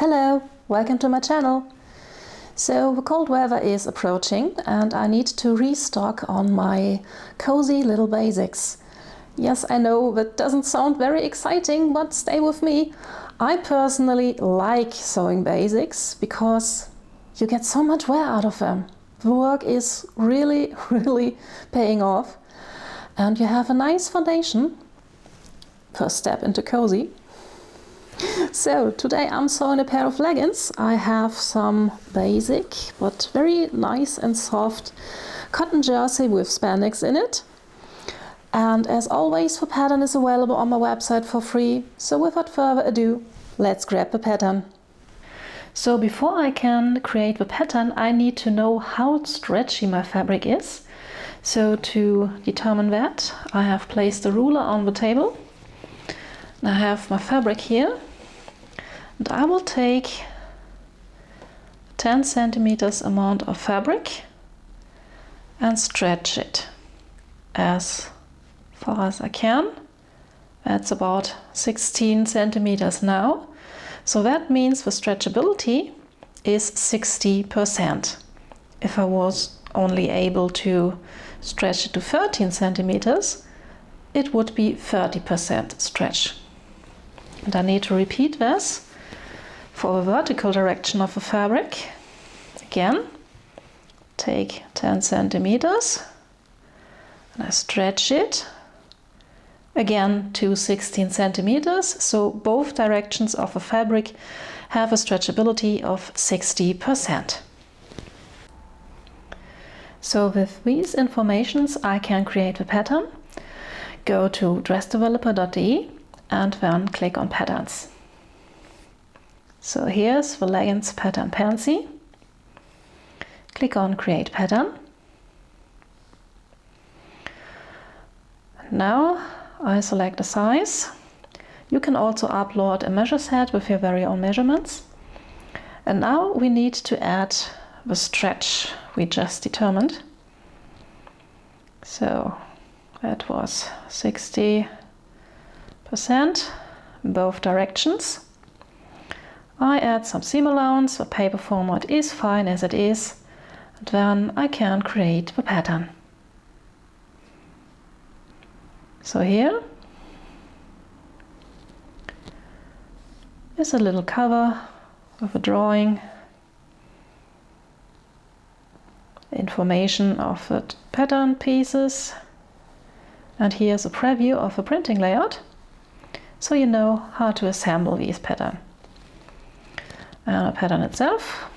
Hello, welcome to my channel. So the cold weather is approaching and I need to restock on my cozy little basics. Yes, I know that doesn't sound very exciting, but stay with me. I personally like sewing basics because you get so much wear out of them. The work is really paying off and you have a nice foundation. First step into cozy. So today I'm sewing a pair of leggings. I have some basic but very nice and soft cotton jersey with spandex in it. And as always, the pattern is available on my website for free. So without further ado, let's grab the pattern. So before I can create the pattern, I need to know how stretchy my fabric is. So to determine that, I have placed a ruler on the table. I have my fabric here. And I will take 10 centimeters amount of fabric and stretch it as far as I can. That's about 16 centimeters now. So that means the stretchability is 60%. If I was only able to stretch it to 13 centimeters, it would be 30% stretch. And I need to repeat this for the vertical direction of the fabric. Again, take 10 centimeters and I stretch it again to 16 centimeters. So both directions of the fabric have a stretchability of 60%. So with these informations I can create the pattern. Go to dressdeveloper.de and then click on patterns. So here's the leggings pattern pansy. Click on create pattern. Now I select a size. You can also upload a measure set with your very own measurements. And now we need to add the stretch we just determined. So that was 60% both directions. I add some seam allowance, the paper format is fine as it is, and then I can create the pattern. So here is a little cover with a drawing, information of the pattern pieces, and here's a preview of the printing layout, so you know how to assemble these patterns. And the pattern itself.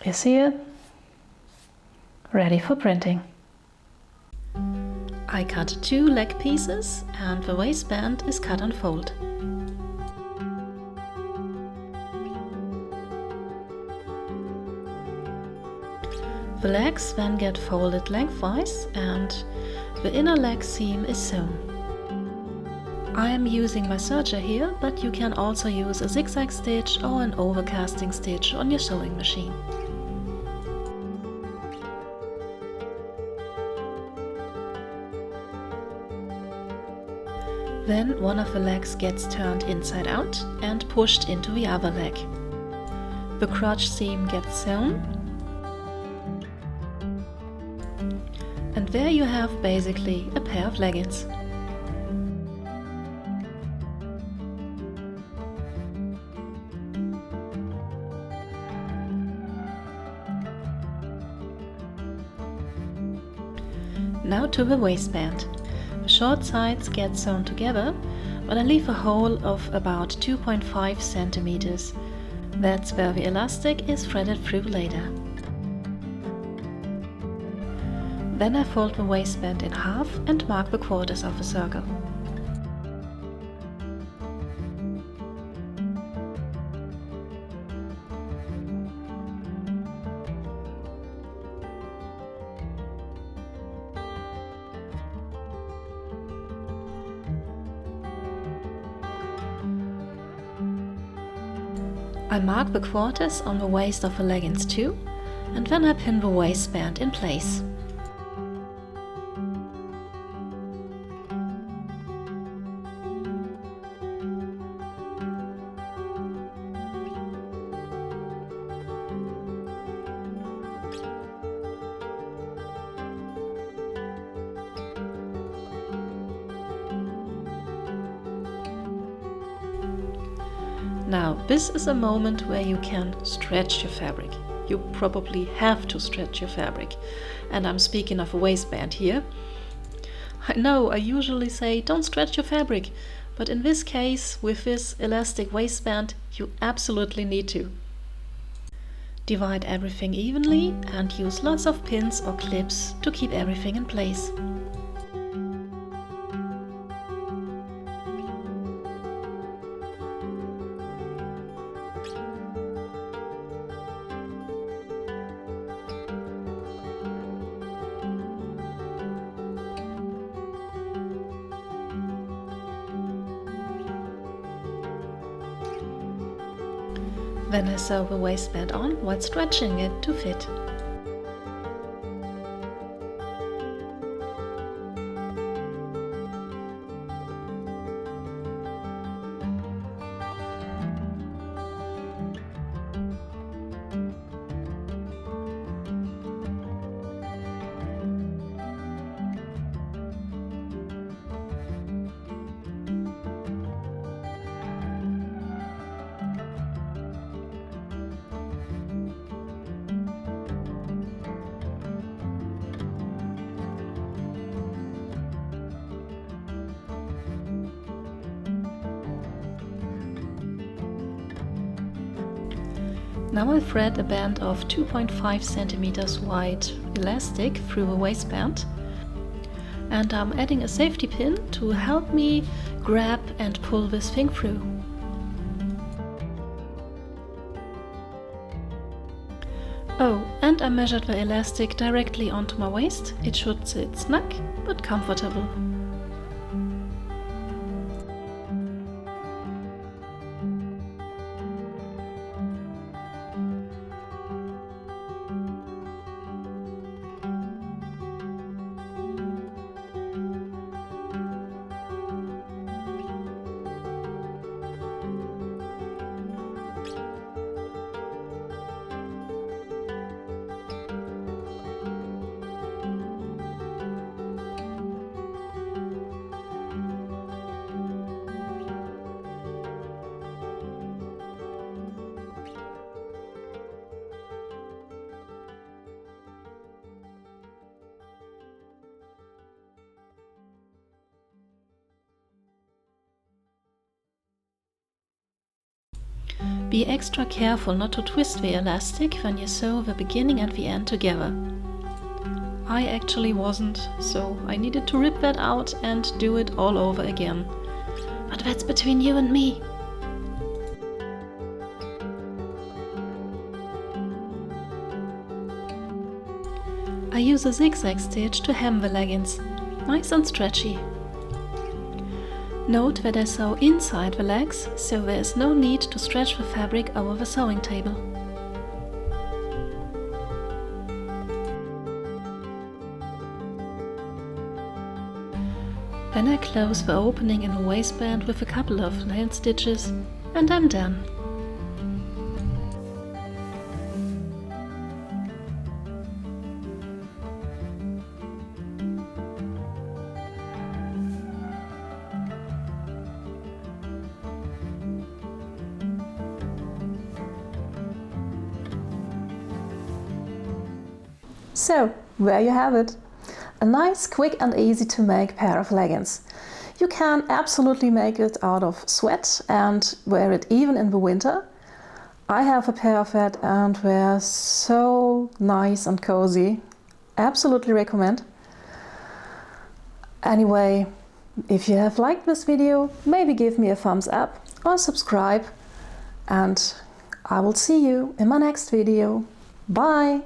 Is here, ready for printing. I cut 2 leg pieces and the waistband is cut and fold. The legs then get folded lengthwise and the inner leg seam is sewn. I am using my serger here, but you can also use a zigzag stitch or an overcasting stitch on your sewing machine. Then one of the legs gets turned inside out and pushed into the other leg. The crotch seam gets sewn. And there you have basically a pair of leggings. Now to the waistband. The short sides get sewn together, but I leave a hole of about 2.5 centimeters. That's where the elastic is threaded through later. Then I fold the waistband in half and mark the quarters of the circle. I mark the quarters on the waist of the leggings too, and then I pin the waistband in place. Now, this is a moment where you can stretch your fabric. You probably have to stretch your fabric. And I'm speaking of a waistband here. I know I usually say don't stretch your fabric, but in this case, with this elastic waistband, you absolutely need to. Divide everything evenly and use lots of pins or clips to keep everything in place. Then I sew the waistband on while stretching it to fit. Now I thread a band of 2.5 centimeters wide elastic through the waistband, and I'm adding a safety pin to help me grab and pull this thing through. Oh, and I measured the elastic directly onto my waist. It should sit snug but comfortable. Be extra careful not to twist the elastic when you sew the beginning and the end together. I actually wasn't, so I needed to rip that out and do it all over again. But that's between you and me. I use a zigzag stitch to hem the leggings, nice and stretchy. Note that I sew inside the legs, so there is no need to stretch the fabric over the sewing table. Then I close the opening in the waistband with a couple of nail stitches, and I'm done. So, there you have it. A nice, quick and easy to make pair of leggings. You can absolutely make it out of sweat and wear it even in the winter. I have a pair of that and they're so nice and cozy. Absolutely recommend. Anyway, if you have liked this video, maybe give me a thumbs up or subscribe, and I will see you in my next video. Bye!